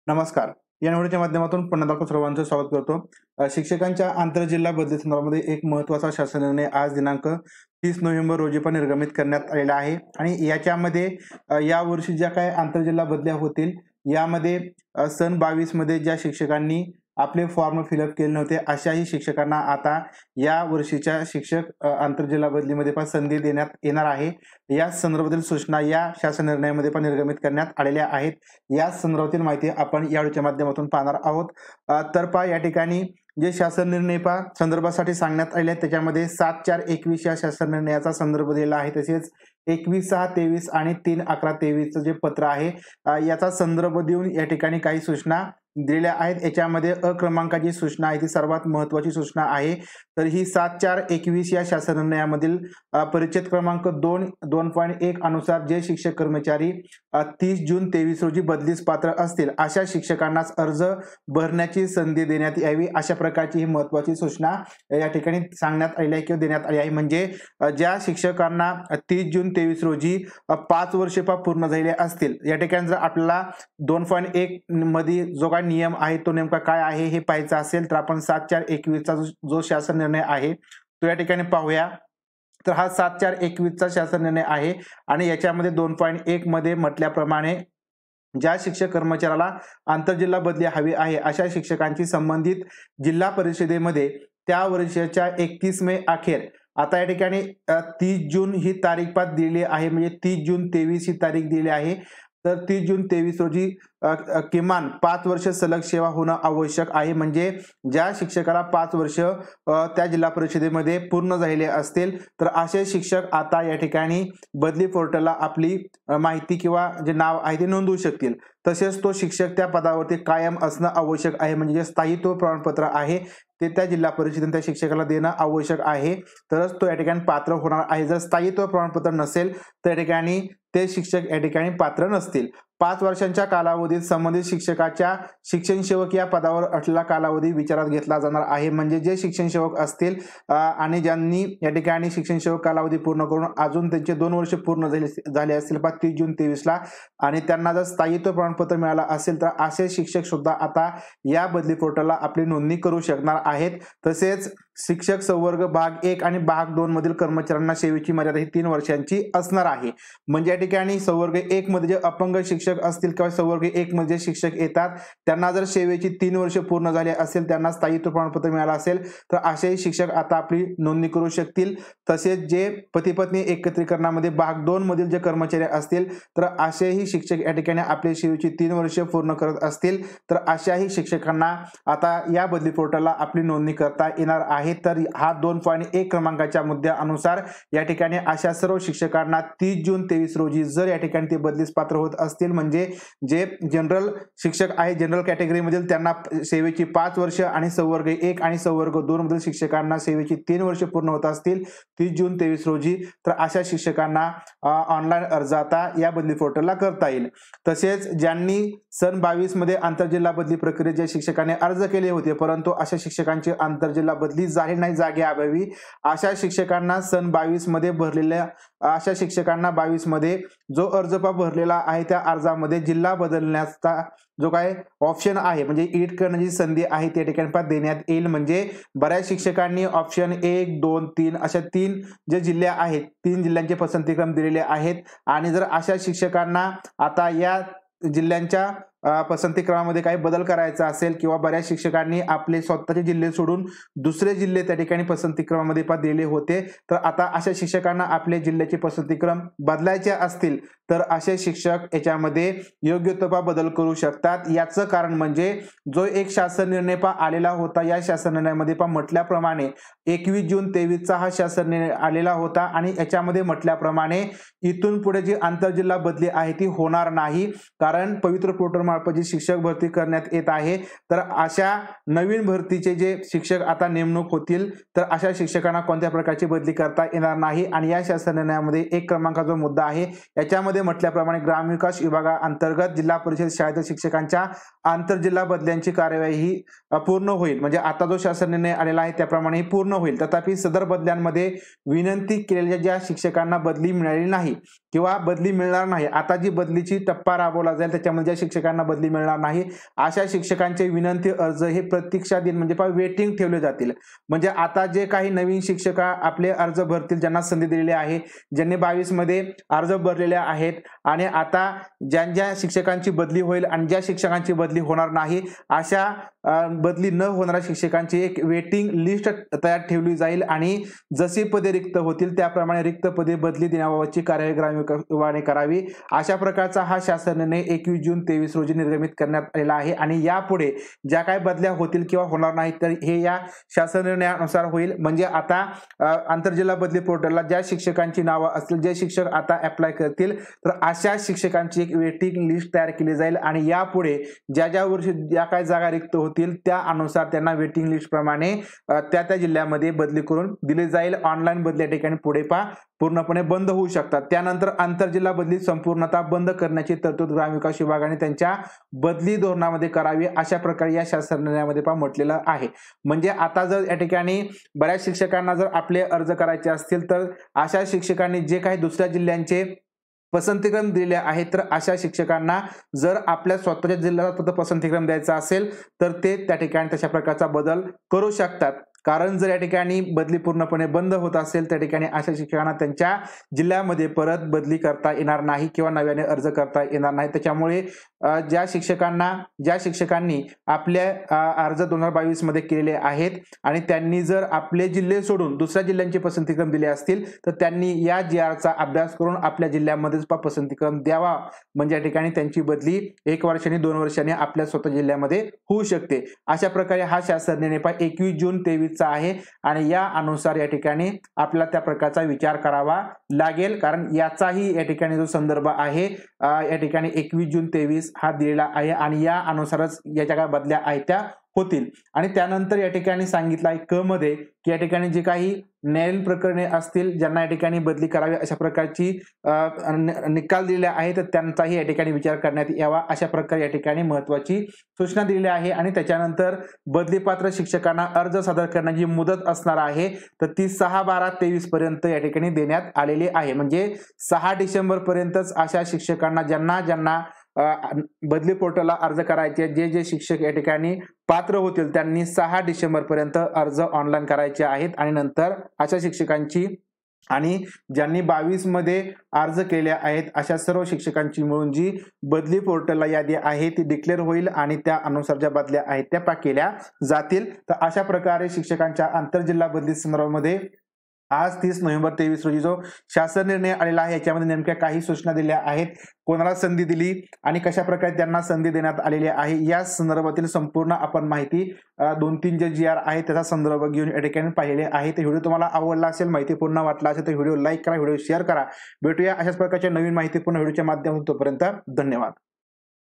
नमस्कार. या निवडीच्या माध्यमातून पुन्हा एकदा सर्वांचं स्वागत करतो. शिक्षकांच्या आंतरजिल्हा बदली संदर्भामध्ये एक महत्त्वाचा शासन निर्णय आज दिनांक 30 नोव्हेंबर रोजी पण निर्गमित करण्यात आलेला आहे आणि याच्यामध्ये या वर्षी ज्या काही आंतरजिल्हा बदल्या होतील यामध्ये सन 22 मध्ये ज्या शिक्षकांनी आपले फॉर्म फिलअप केले नव्हते अशाही शिक्षकांना आता या वर्षीच्या शिक्षक आंतरजिल्हा बदलीमध्ये पण संधी देण्यात येणार आहे. या संदर्भातील सूचना या शासन निर्णयामध्ये पण निर्गमित करण्यात आलेल्या आहेत. या संदर्भातील माहिती आपण या व्हिडिओच्या माध्यमातून पाहणार आहोत. तर पहा या ठिकाणी जे शासन निर्णय संदर्भासाठी सांगण्यात आले आहेत त्याच्यामध्ये 7/4/21 या शासन निर्णयाचा संदर्भ दिलेला आहे. तसेच 21/6/23 आणि 3/11/23 जे पत्र आहे याचा संदर्भ देऊन या ठिकाणी काही सूचना दिलेल्या आहेत. याच्यामध्ये क्रमांकाची सूचना आहे ती सर्वात महत्वाची सूचना आहे. तर ही 7/4/21 या शासन निर्णयामधील परिच्छेद क्रमांक 2.1 अनुसार जे शिक्षक कर्मचारी 30 जून 23 रोजी बदलीस पात्र असतील अशा शिक्षकांनाच अर्ज भरण्याची संधी देण्यात यावी अशा प्रकारची ही महत्वाची सूचना या ठिकाणी सांगण्यात आली आहे किंवा देण्यात आली आहे. म्हणजे ज्या शिक्षकांना 30 जून 23 रोजी 5 वर्षे पूर्ण झालेले असतील या ठिकाणी जर आपल्याला 2.1 मध्ये जो काही नियम आहे तो नेमका काय आहे हे पाहायचं असेल तर आपण 7/4/21 चा जो शासन निर्णय आहे तो या ठिकाणी पाहूया. तर हा 7/4/21 चा शासन निर्णय आहे आणि याच्यामध्ये 2.1 मध्ये म्हटल्याप्रमाणे ज्या शिक्षक कर्मचाऱ्याला आंतरजिल्हा बदली हवी आहे अशा शिक्षकांची संबंधित जिल्हा परिषदेमध्ये त्या वर्षाच्या 31 मे अखेर आता या ठिकाणी 30 जून ही तारीख दिलेली आहे. म्हणजे 30 जून 23 ही तारीख दिली आहे. तर 30 जून 23 रोजी किमान 5 वर्ष सलग सेवा होणं आवश्यक आहे. म्हणजे ज्या शिक्षकाला 5 वर्ष त्या जिल्हा परिषदेमध्ये पूर्ण झालेले असतील तर असे शिक्षक आता या ठिकाणी बदली पोर्टलला आपली माहिती किंवा जे नाव आहे ते नोंदवू शकतील. तसेच तो शिक्षक त्या पदावरती कायम असणं आवश्यक आहे. म्हणजे जे स्थायित्व प्रमाणपत्र आहे ते त्या जिल्हा परिषदेने त्या शिक्षकाला देणं आवश्यक आहे तरच तो या ठिकाणी पात्र होणार आहे. जर स्थायित्व प्रमाणपत्र नसेल तर या ठिकाणी ते शिक्षक या ठिकाणी पात्र नसतील. 5 वर्षांच्या कालावधीत संबंधित शिक्षकाच्या शिक्षण सेवक या पदावर असलेला कालावधी विचारात घेतला जाणार आहे. म्हणजे जे शिक्षण सेवक असतील आणि ज्यांनी या ठिकाणी शिक्षण सेवक कालावधी पूर्ण करून अजून त्यांचे 2 वर्ष पूर्ण झाले असतील 30 जून 23 ला आणि त्यांना जर स्थायित्व प्रमाणपत्र मिळालं असेल तर असे शिक्षक सुद्धा आता या बदली पोर्टलला आपली नोंदणी करू शकणार आहेत. तसेच शिक्षक संवर्ग भाग 1 आणि भाग 2 मधील कर्मचाऱ्यांना सेवेची मर्यादा ही 3 वर्षांची असणार आहे. म्हणजे या ठिकाणी संवर्ग 1 मध्ये जे अपंग शिक्षक असतील किंवा संवर्ग 1 मध्ये शिक्षक येतात त्यांना जर सेवेची 3 वर्ष पूर्ण झाले असेल त्यांना स्थायित्व प्रमाणपत्र मिळालं असेल तर असेही शिक्षक आता आपली नोंदणी करू शकतील. तसेच जे पती पत्नी एकत्रीकरणामध्ये भाग 2 मधील जे कर्मचारी असतील तर असेही शिक्षक या ठिकाणी आपली सेवेची 3 वर्ष पूर्ण करत असतील तर अशाही शिक्षकांना आता या बदली पोर्टलला आपली नोंदणी करता येणार आहे. तर हा 2.1 क्रमांकाच्या मुद्द्यानुसार या ठिकाणी अशा सर्व शिक्षकांना 30 जून 23 रोजी जर या ठिकाणी ते बदलीस पात्र होत असतील म्हणजे जे जनरल शिक्षक आहे जनरल कॅटेगरी मधील त्यांना सेवेची 5 वर्ष आणि संवर्ग 1 आणि संवर्ग 2 मधील शिक्षकांना सेवेची 3 वर्ष पूर्ण होत असतील 30 जून 23 रोजी तर अशा शिक्षकांना ऑनलाईन अर्ज आता या बदली पोर्टलला करता येईल. तसेच ज्यांनी सन 22 मध्ये आंतरजिल्हा बदली प्रक्रियेत ज्या शिक्षकांनी अर्ज केले होते परंतु अशा शिक्षकांची आंतरजिल्हा बदली झाली नाही जागेअभावी अशा शिक्षकांना सन 22 मध्ये भरलेल्या अशा शिक्षकांना 22 मध्ये जो अर्ज भरलेला आहे त्या अर्जामध्ये जिल्हा बदलण्याचा जो काय ऑप्शन आहे म्हणजे एडिट करण्याची संधी आहे त्या ठिकाणी देण्यात येईल. म्हणजे बऱ्याच शिक्षकांनी ऑप्शन 1, 2, 3 अशा 3 जे जिल्हे आहेत 3 जिल्ह्यांचे पसंतीक्रम दिलेले आहेत आणि जर अशा शिक्षकांना आता या जिल्ह्यांच्या पसंती क्रमामध्ये काही बदल करायचा असेल किंवा बऱ्याच शिक्षकांनी आपले स्वतःचे जिल्हे सोडून दुसरे जिल्हे त्या ठिकाणी पसंती क्रमामध्ये दिले होते तर आता अशा शिक्षकांना आपले जिल्ह्याचे पसंती क्रम बदलायचे असतील तर असे शिक्षक याच्यामध्ये योग्य तो बदल करू शकतात. याचं कारण म्हणजे जो एक शासन निर्णय आलेला होता या शासन निर्णयामध्ये म्हटल्याप्रमाणे 21 जून 23 चा हा शासन निर्णय आलेला होता आणि याच्यामध्ये म्हटल्याप्रमाणे इथून पुढे जी आंतरजिल्हा बदली आहे ती होणार नाही. कारण पवित्र पोर्टल मार्फत जी शिक्षक भरती करण्यात येत आहे तर अशा नवीन भरतीचे जे शिक्षक आता नेमणूक होतील तर अशा शिक्षकांना कोणत्या प्रकारची बदली करता येणार नाही. आणि या शासन निर्णयामध्ये 1 क्रमांकाचा मुद्दा आहे याच्यामध्ये म्हटल्याप्रमाणे ग्रामविकास विभागाअंतर्गत जिल्हा परिषद शाळेतील शिक्षकांच्या आंतरजिल्हा बदल्यांची कार्यवाही ही पूर्ण होईल. म्हणजे आता जो शासन निर्णय आलेला आहे त्याप्रमाणे पूर्ण होईल. तथापि सदर बदल्यांमध्ये विनंती केलेल्या ज्या शिक्षकांना बदली मिळाली नाही किंवा बदली मिळणार नाही आता जी बदलीची टप्पा राबवला जाईल त्याच्यामध्ये ज्या शिक्षकांना शिक्षकांना बदली मिळणार नाही, अशा शिक्षकांचे विनंती अर्ज हे प्रतीक्षा दिन म्हणजे वेटिंग ठेवले जातील. म्हणजे आता जे काही नवीन शिक्षक आपले अर्ज भरतील, ज्यांना संधी दिलेली आहे, ज्यांनी 22 मध्ये अर्ज भरलेले आहेत आणि आता ज्या शिक्षकांची बदली होईल आणि ज्या शिक्षकांची बदली होणार नाही, अशा बदली न होणाऱ्या शिक्षकांची एक वेटिंग लिस्ट तयार ठेवली जाईल आणि जशी पदे रिक्त होतील त्याप्रमाणे रिक्त पदे बदली देण्याबाबतची कार्यवाही ग्रामविकास विभागाने करावी. अशा प्रकारचा हा शासन निर्णय 21 जून 23 रोजी निर्गमित करण्यात आलेला आहे आणि यापुढे ज्या काही बदल्या होतील किंवा होणार नाहीत तर हे या शासन निर्णयानुसार होईल. म्हणजे आता आंतरजिल्हा बदली पोर्टलला ज्या शिक्षकांची नावं असतील, जे शिक्षक आता अप्लाय करतील, तर अशा शिक्षकांची एक वेटिंग लिस्ट तयार केली जाईल आणि यापुढे ज्या वर्षी ज्या काही जागा रिक्त होतील त्यानुसार त्यांना वेटिंग लिस्ट प्रमाणे त्या जिल्ह्यामध्ये बदली करून दिली जाईल. ऑनलाईन बदली या ठिकाणी पुढे पूर्णपणे बंद होऊ शकतात. त्यानंतर आंतरजिल्हा बदली संपूर्णतः बंद करण्याची तरतूद ग्रामविकास विभागाने त्यांच्या बदली धोरणामध्ये करावी, अशा प्रकारे या शासन निर्णयामध्ये म्हटलेलं आहे. म्हणजे आता जर या ठिकाणी बऱ्याच शिक्षकांना जर आपले अर्ज करायचे असतील तर अशा शिक्षकांनी जे काही दुसऱ्या जिल्ह्यांचे पसंतीक्रम दिले आहेत, तर अशा शिक्षकांना जर आपल्या स्वतःच्या जिल्ह्यात पसंतीक्रम द्यायचा असेल तर ते त्या ठिकाणी तशा प्रकारचा बदल करू शकतात. कारण जर या ठिकाणी बदली पूर्णपणे बंद होत असेल त्या ठिकाणी अशा शिक्षकांना त्यांच्या जिल्ह्यामध्ये परत बदली करता येणार नाही किंवा नव्याने अर्ज करता येणार नाही. त्याच्यामुळे ज्या शिक्षकांनी आपले अर्ज 2022 मध्ये केलेले आहेत आणि त्यांनी जर आपले जिल्हे सोडून दुसऱ्या जिल्ह्यांचे पसंतीक्रम दिले असतील तर त्यांनी या GRचा अभ्यास करून आपल्या जिल्ह्यामध्येच पसंतीक्रम द्यावा. म्हणजे या ठिकाणी त्यांची बदली 1 वर्षांनी 2 वर्षांनी आपल्या स्वतः जिल्ह्यामध्ये होऊ शकते. अशा प्रकारे हा शासन निर्णय 21 जून 23 आहे आणि या अनुसार या ठिकाणी आपल्याला त्या प्रकारचा विचार करावा लागेल. कारण याचाही या ठिकाणी जो संदर्भ आहे या ठिकाणी 21 जून 23 हा दिलेला आहे आणि या अनुसारच याच्या काय बदल्या आहेत त्या होतील. आणि त्यानंतर या ठिकाणी सांगितलं आहे क मध्ये की या ठिकाणी जे काही न्यायालयीन प्रकरणे असतील ज्यांना या ठिकाणी बदली करावी अशा प्रकारची निकाल दिलेले आहे तर त्यांचाही या ठिकाणी विचार करण्यात यावा, अशा प्रकारे या ठिकाणी महत्वाची सूचना दिलेली आहे. आणि त्याच्यानंतर बदलीपात्र शिक्षकांना अर्ज सादर करण्याची मुदत असणार आहे तर ती 6/12/23 पर्यंत या ठिकाणी देण्यात आलेली आहे. म्हणजे 6 डिसेंबर पर्यंतच अशा शिक्षकांना ज्यांना बदली पोर्टलला अर्ज करायचे जे शिक्षक या ठिकाणी पात्र होतील त्यांनी 6 डिसेंबर पर्यंत अर्ज ऑनलाईन करायचे आहेत. आणि नंतर अशा शिक्षकांची आणि ज्यांनी 22 मध्ये अर्ज केले आहेत अशा सर्व शिक्षकांची मिळून जी बदली पोर्टलला यादी आहे ती डिक्लेअर होईल आणि त्या अनुसार ज्या बदल्या आहेत त्या केल्या जातील. तर अशा प्रकारे शिक्षकांच्या आंतरजिल्हा बदली संदर्भामध्ये आज 30 नोव्हेंबर 23 रोजी जो शासन निर्णय आलेला आहे याच्यामध्ये नेमक्या काही सूचना दिल्या आहेत, कोणाला संधी दिली आणि कशा प्रकारे त्यांना संधी देण्यात आलेली आहे या संदर्भातील संपूर्ण आपण माहिती 2-3 जे GR आहे त्याचा संदर्भ घेऊन या ठिकाणी पाहिले आहे. ते व्हिडिओ तुम्हाला आवडला असेल, माहितीपूर्ण वाटला असेल तर व्हिडिओ लाईक करा, व्हिडिओ शेअर करा. भेटूया अशाच प्रकारच्या नवीन माहितीपूर्ण व्हिडिओच्या माध्यमातून. तोपर्यंत धन्यवाद.